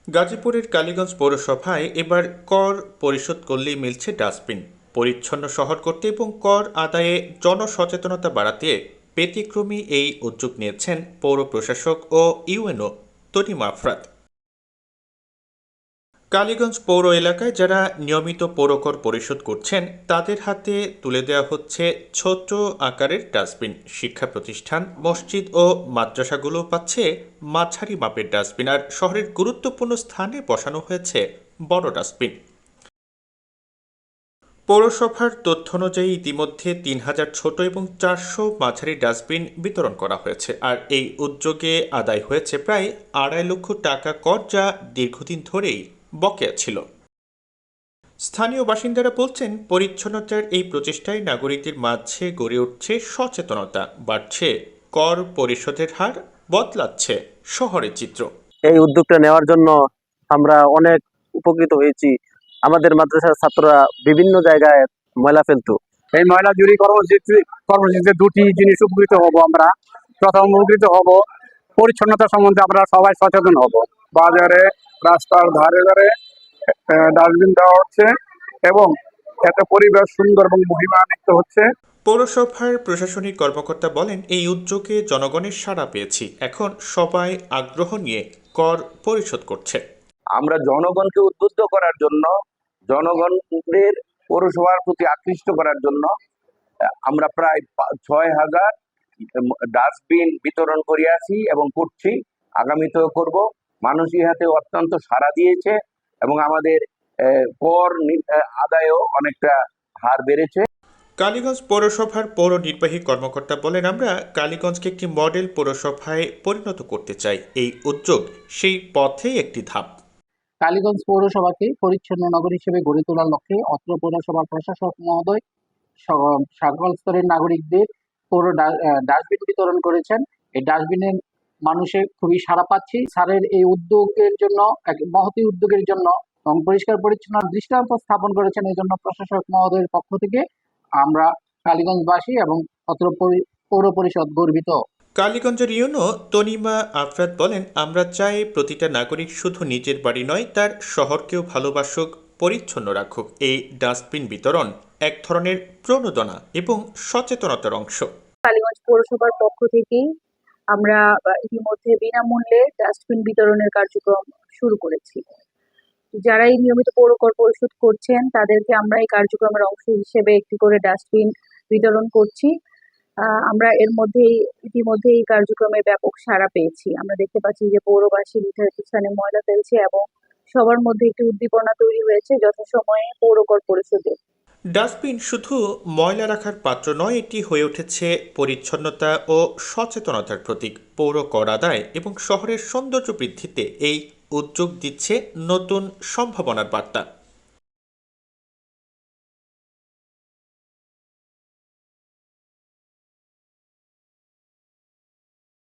গাজীপুরের কালীগঞ্জ পৌরসভায় এবার কর পরিশোধ করলেই মিলছে ডাস্টবিন। পরিচ্ছন্ন শহর করতে এবং কর আদায়ে জনসচেতনতা বাড়াতে ব্যতিক্রমী এই উদ্যোগ নিয়েছেন পৌর প্রশাসক ও ইউএনও তনিমা আফরাত। কালীগঞ্জ পৌর এলাকায় যারা নিয়মিত পৌরকর পরিশোধ করছেন তাদের হাতে তুলে দেওয়া হচ্ছে ছোট আকারের ডাস্টবিন। শিক্ষা প্রতিষ্ঠান, মসজিদ ও মাদ্রাসাগুলো পাচ্ছে মাঝারি মাপের ডাস্টবিন, আর শহরের গুরুত্বপূর্ণ স্থানে বসানো হয়েছে বড় ডাস্টবিন। পৌরসভার তথ্য অনুযায়ী ইতিমধ্যে ৩,০০০ ছোট এবং ৪০০ মাঝারি ডাস্টবিন বিতরণ করা হয়েছে, আর এই উদ্যোগে আদায় হয়েছে প্রায় ২.৫ লক্ষ টাকা কর, যা দীর্ঘদিন ধরেই বকেয়া ছিল। স্থানীয় বাসিন্দারা বলছেন, পরিচ্ছন্নতার এই প্রচেষ্টায় নাগরিকদের মাঝে গড়ে উঠছে সচেতনতা, বাড়ছে কর পরিশোধের হার, বদলাচ্ছে শহরের চিত্র। এই উদ্যোগটা নেওয়ার জন্য আমরা অনেক উপকৃত হয়েছি। আমাদের মাদ্রাসার ছাত্ররা বিভিন্ন জায়গায় ময়লা ফেলতো। এই ময়লা চুরি কর্মসূচিতে দুটি জিনিস উপকৃত হব আমরা। প্রথম উপকৃত হব, পরিচ্ছন্নতা সম্বন্ধে আমরা সবাই সচেতন হব। বাজারে, রাস্তার ধারে ধারে ডাস্টবিন দেওয়া হচ্ছে এবং এতে পরিবেশ সুন্দর এবং মহিমান্বিত হচ্ছে। পৌরসভার প্রশাসনিক কর্মকর্তা বলেন, এই উদ্যোগে জনগণের সাড়া পেয়েছি, এখন সবাই আগ্রহ নিয়ে কর পরিশোধ করছে। আমরা জনগণকে উদ্বুদ্ধ করার জন্য, জনগণের পৌরসভার প্রতি আকৃষ্ট করার জন্য আমরা প্রায় ৬,০০০ ডাস্টবিন বিতরণ করিয়াছি এবং করছি, আগামীতেও করব। মানুষ ইহাতে অত্যন্ত সাড়া দিয়েছে এবং আমাদের কর আদায়ও অনেকটা হার বেড়েছে। কালীগঞ্জ পৌরসভার পৌর নির্বাহী কর্মকর্তা বলেন, আমরা কালীগঞ্জকে একটি মডেল পৌরসভায় পরিণত করতে চাই। এই উদ্যোগ সেই পথেই একটি ধাপ। কালীগঞ্জ পৌরসভাকে পরিচ্ছন্ন নগর হিসেবে গড়ে তোলার লক্ষ্যে অত্র পৌরসভার প্রশাসক মহোদয় সকল স্তরের নাগরিকদের পৌর ডাস্টবিন বিতরণ করেছেন। এই ডাস্টবিনের মানুষে খুবই সাড়া পাচ্ছি। স্যারের এই উদ্যোগের জন্য, এক মহতি উদ্যোগের জন্য এবং পরিষ্কার পরিচ্ছন্ন দৃষ্টান্ত স্থাপন করেছেন, এই জন্য প্রশাসক মহোদয়ের পক্ষ থেকে আমরা কালীগঞ্জবাসী এবং অত্র পৌর পরিষদ গর্বিত। কালীগঞ্জের ইউনো তনিমা আফরাত বলেন, আমরা চাই প্রতিটা নাগরিক শুধু নিজের বাড়ি নয়, তার শহরকেও ভালোবাসুক, পরিচ্ছন্ন রাখুক। এই ডাস্টবিন বিতরণ এক ধরনের প্রণোদনা এবং সচেতনতার অংশ। কালীগঞ্জ পৌরসভার পক্ষ থেকেই আমরা ইতিমধ্যে বিনামূল্যে ডাস্টবিন বিতরণের কার্যক্রম শুরু করেছি। যারা এই নিয়মিত পৌরকর পরিশোধ করছেন তাদেরকে আমরা এই কার্যক্রমের অংশ হিসেবে একটি করে ডাস্টবিন বিতরণ করছি। আমরা ইতিমধ্যে এই কার্যক্রমে ব্যাপক সাড়া পেয়েছি। আমরা দেখতে পাচ্ছি যে পৌরবাসী নির্ধারিত স্থানে ময়লা ফেলছে এবং সবার মধ্যে একটি উদ্দীপনা তৈরি হয়েছে যথাসময়ে পৌরকর পরিশোধের। ডাস্টবিন শুধু ময়লা রাখার পাত্র নয়, এটি হয়ে উঠেছে পরিচ্ছন্নতা ও সচেতনতার প্রতীক। পৌর কর আদায় এবং শহরের সৌন্দর্য বৃদ্ধিতে এই উদ্যোগ দিচ্ছে নতুন সম্ভাবনার বার্তা।